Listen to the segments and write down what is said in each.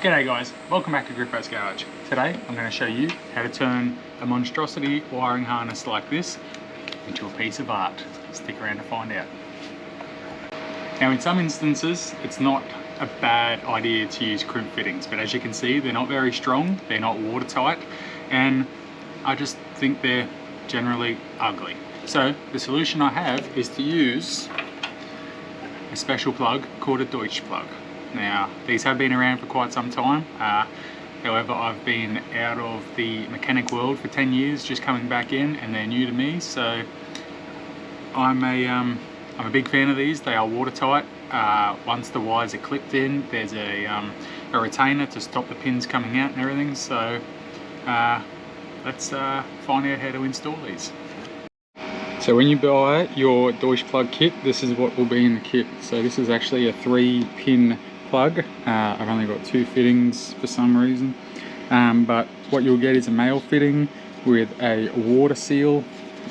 G'day guys, welcome back to Grippo's Garage. Today I'm going to show you how to turn a monstrosity wiring harness like this into a piece of art. Stick around to find out. Now in some instances it's not a bad idea to use crimp fittings, but as you can see they're not very strong, they're not watertight, and I just think they're generally ugly. So the solution I have is to use a special plug called a Deutsch plug. Now these have been around for quite some time, however I've been out of the mechanic world for 10 years, just coming back in, and they're new to me, so I'm a big fan of these. They are watertight. Once the wires are clipped in, there's a retainer to stop the pins coming out and everything, so let's find out how to install these. So when you buy your Deutsch plug kit, this is what will be in the kit. So this is actually a 3-pin plug. I've only got 2 fittings for some reason, but what you'll get is a male fitting with a water seal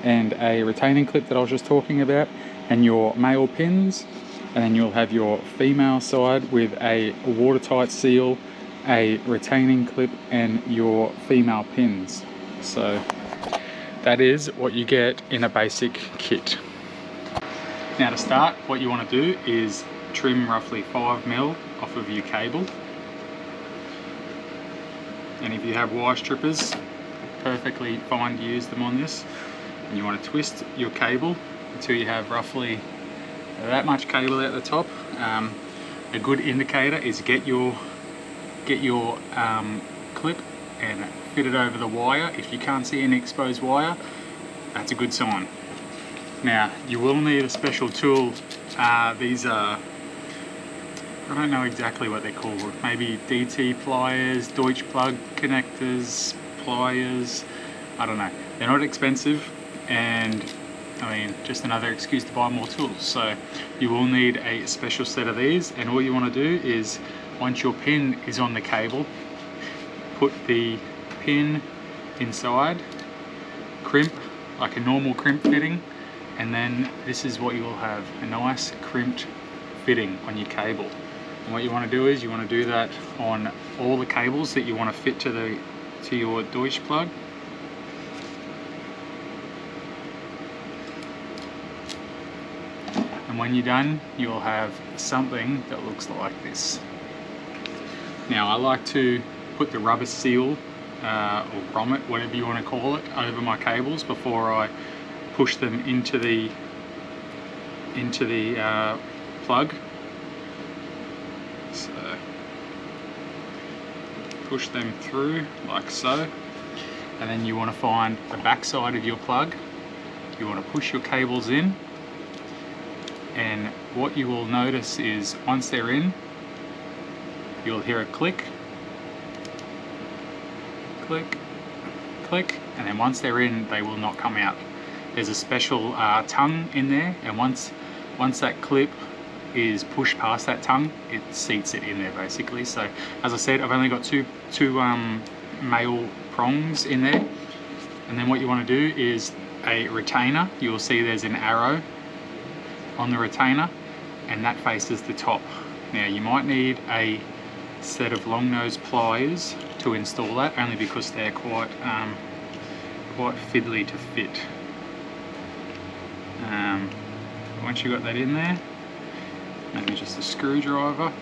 and a retaining clip that I was just talking about, and your male pins, and then you'll have your female side with a watertight seal, a retaining clip, and your female pins. So that is what you get in a basic kit. Now to start, what you want to do is trim roughly 5mm off of your cable, and if you have wire strippers, perfectly fine to use them on this. And you want to twist your cable until you have roughly that much cable at the top. A good indicator is get your clip and fit it over the wire. If you can't see any exposed wire, that's a good sign. Now you will need a special tool. These are, I don't know exactly what they're called, maybe DT pliers, Deutsch plug connectors, pliers, I don't know. They're not expensive, and I mean, just another excuse to buy more tools. So you will need a special set of these, and what you want to do is, once your pin is on the cable, put the pin inside, crimp like a normal crimp fitting, and then this is what you will have, a nice crimped fitting on your cable. And what you want to do is you want to do that on all the cables that you want to fit to your Deutsch plug. And when you're done, you'll have something that looks like this. Now I like to put the rubber seal or grommet, whatever you want to call it, over my cables before I push them into the plug. So push them through like so, and then you want to find the back side of your plug. You want to push your cables in, and what you will notice is once they're in, you'll hear a click, click, click, and then once they're in, they will not come out. There's a special tongue in there, and once that clip is pushed past that tongue, it seats it in there basically. So as I said, I've only got two male prongs in there, and then what you want to do is a retainer. You will see there's an arrow on the retainer, and that faces the top. Now you might need a set of long nose pliers to install that, only because they're quite fiddly to fit. Once you got that in there, maybe just a screwdriver,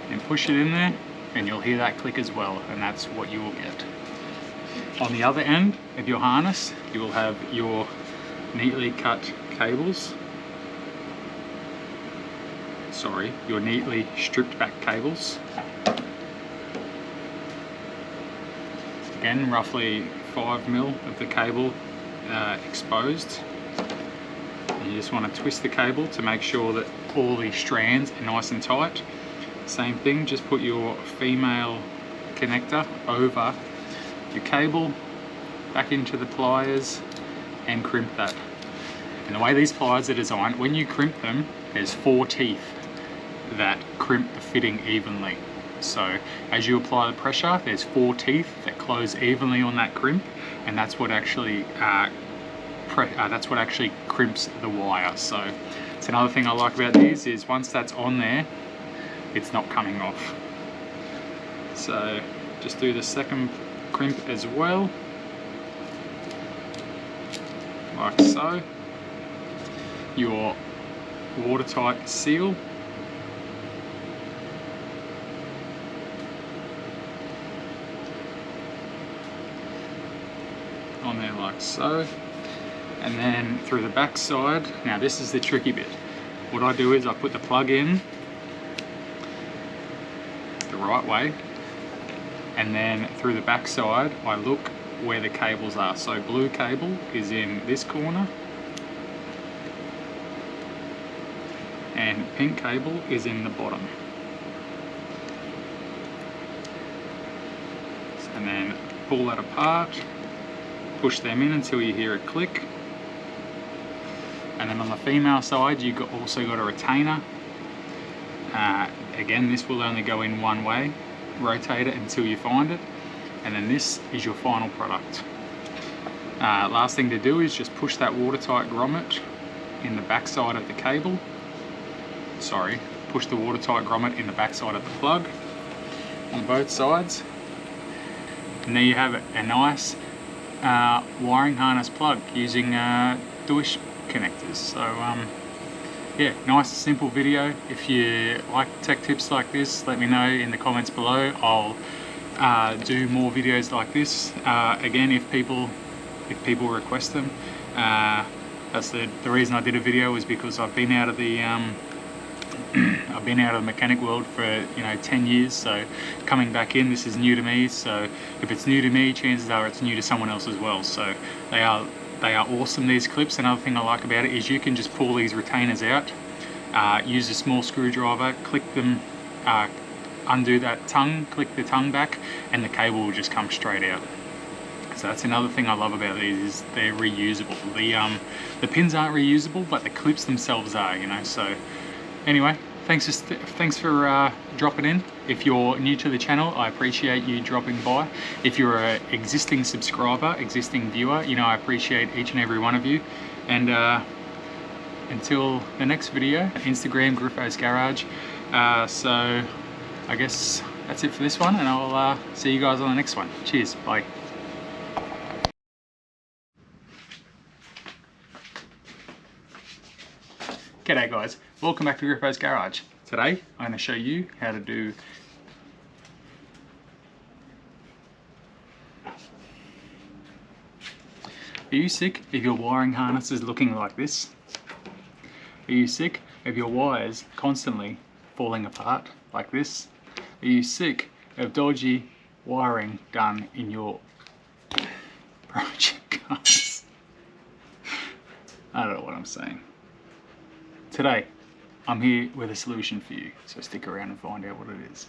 and push it in there, and you'll hear that click as well, and that's what you will get. On the other end of your harness, you will have your neatly cut cables. Sorry, your neatly stripped back cables. Again, roughly 5mm of the cable exposed. And you just want to twist the cable to make sure that all the strands are nice and tight. Same thing, just put your female connector over your cable, back into the pliers, and crimp that. And the way these pliers are designed, when you crimp them, there's 4 teeth that crimp the fitting evenly. So as you apply the pressure, there's 4 teeth that close evenly on that crimp, and that's what actually crimps the wire. So it's another thing I like about these is once that's on there, it's not coming off. So just do the second crimp as well, like so. Your watertight seal. On there like so. And then through the back side, now this is the tricky bit. What I do is I put the plug in the right way, and then through the back side I look where the cables are. So blue cable is in this corner and pink cable is in the bottom. And then pull that apart, push them in until you hear it click. And then on the female side, you also got a retainer. Again, this will only go in one way. Rotate it until you find it. And then this is your final product. Last thing to do is just push that watertight grommet in the back side of the cable. Sorry, push the watertight grommet in the back side of the plug on both sides. And there you have it, a nice wiring harness plug using Deutsch connectors. So yeah, nice simple video. If you like tech tips like this, let me know in the comments below. I'll do more videos like this again if people request them. That's the reason I did a video, was because I've been out of the I've been out of the mechanic world for 10 years, so coming back in, this is new to me. So if it's new to me, chances are it's new to someone else as well. So they are awesome, these clips. Another thing I like about it is you can just pull these retainers out, use a small screwdriver, click them, undo that tongue, click the tongue back, and the cable will just come straight out. So that's another thing I love about these, is they're reusable. The pins aren't reusable, but the clips themselves are, so anyway, thanks for dropping in. If you're new to the channel, I appreciate you dropping by. If you're an existing subscriber, existing viewer, I appreciate each and every one of you. And until the next video, Instagram, Griffo's Garage. So I guess that's it for this one, and I'll see you guys on the next one. Cheers, bye. G'day guys, welcome back to Griffo's Garage. Today I'm going to show you how to do Are you sick if your wiring harness is looking like this? Are you sick of your wires constantly falling apart like this? Are you sick of dodgy wiring done in your project cars? I don't know what I'm saying. Today, I'm here with a solution for you, so stick around and find out what it is.